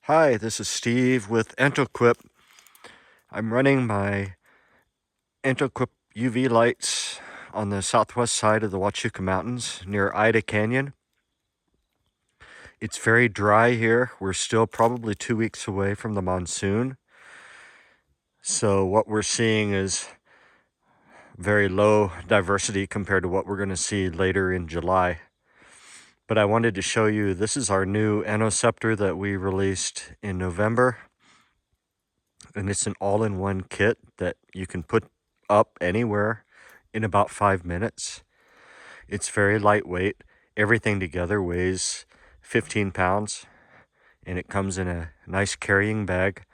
Hi, this is Steve with Entoquip. I'm running my Entoquip UV lights on the southwest side of the Huachuca Mountains near Ida Canyon. It's very dry here. We're still probably 2 weeks away from the monsoon. So what we're seeing is very low diversity compared to what we're going to see later in July. But I wanted to show you, this is our new Entoceptor that we released in November. And it's an all-in-one kit that you can put up anywhere in about 5 minutes. It's very lightweight. Everything together weighs 15 pounds, and it comes in a nice carrying bag.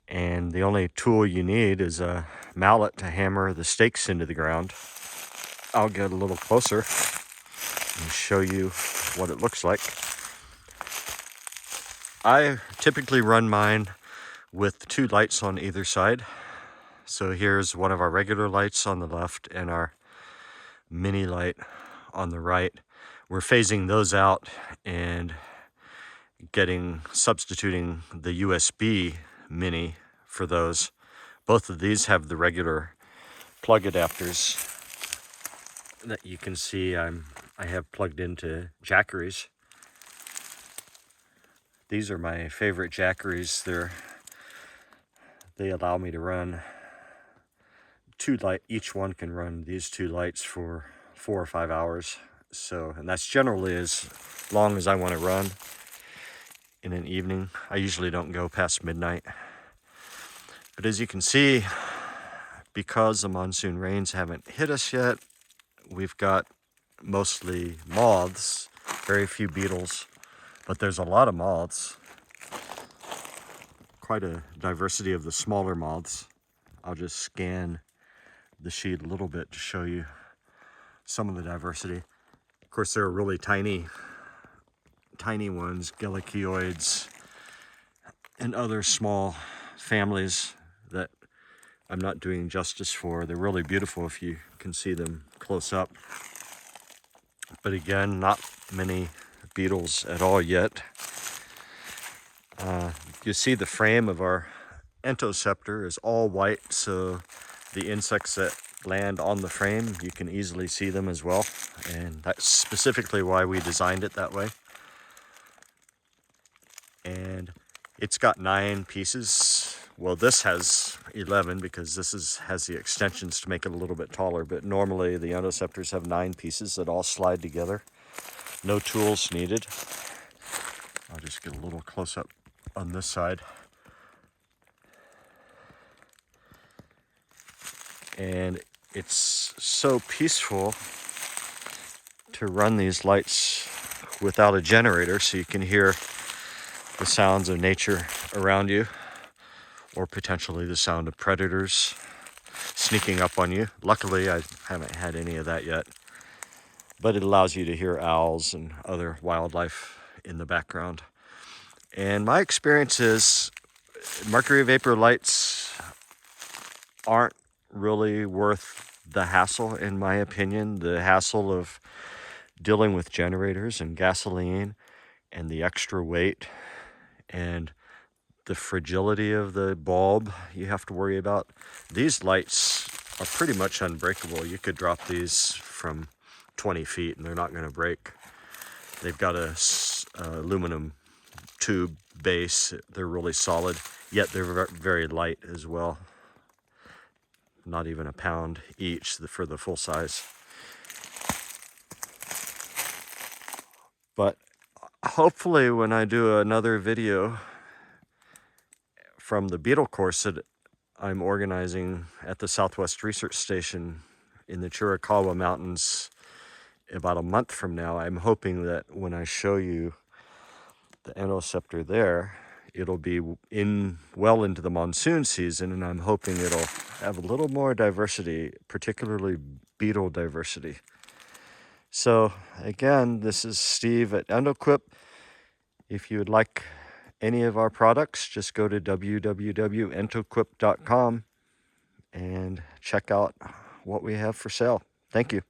And the only tool you need is a mallet to hammer the stakes into the ground. I'll get a little closer and show you what it looks like. I typically run mine with 2 lights on either side. So here's one of our regular lights on the left and our mini light on the right. We're phasing those out and substituting the USB mini for those. Both of these have the regular plug adapters that you can see I have plugged into Jackeries. These are my favorite Jackeries. They allow me to run 2 lights. Each one can run these 2 lights for 4 or 5 hours. So, and that's generally as long as I want to run in an evening. I usually don't go past midnight. But as you can see, because the monsoon rains haven't hit us yet, we've got mostly moths, very few beetles, but there's a lot of moths. Quite a diversity of the smaller moths. I'll just scan the sheet a little bit to show you some of the diversity. Of course, there are really tiny ones, Gelachioids, and other small families that I'm not doing justice for. They're really beautiful if you can see them close up. But again, not many beetles at all yet. You see the frame of our Entoceptor is all white, so the insects that land on the frame, you can easily see them as well. And that's specifically why we designed it that way. And it's got 9 pieces. Well, this has 11 because this has the extensions to make it a little bit taller, but normally the Entoceptors have 9 pieces that all slide together. No tools needed. I'll just get a little close up on this side. And it's so peaceful to run these lights without a generator, so you can hear the sounds of nature around you, or potentially the sound of predators sneaking up on you. Luckily, I haven't had any of that yet, but it allows you to hear owls and other wildlife in the background. And my experience is mercury vapor lights aren't really worth the hassle, in my opinion. The hassle of dealing with generators and gasoline and the extra weight and the fragility of the bulb you have to worry about. These lights are pretty much unbreakable. You could drop these from 20 feet and they're not going to break. They've got a aluminum tube base. They're really solid, yet they're very light as well. Not even a pound each for the full size. But hopefully when I do another video from the beetle course that I'm organizing at the Southwest Research Station in the Huachuca Mountains about a month from now, I'm hoping that when I show you the Entoceptor there, it'll be well into the monsoon season, and I'm hoping it'll have a little more diversity, particularly beetle diversity. So again, this is Steve at Entoquip. If you would like any of our products, just go to www.entoquip.com and check out what we have for sale. Thank you.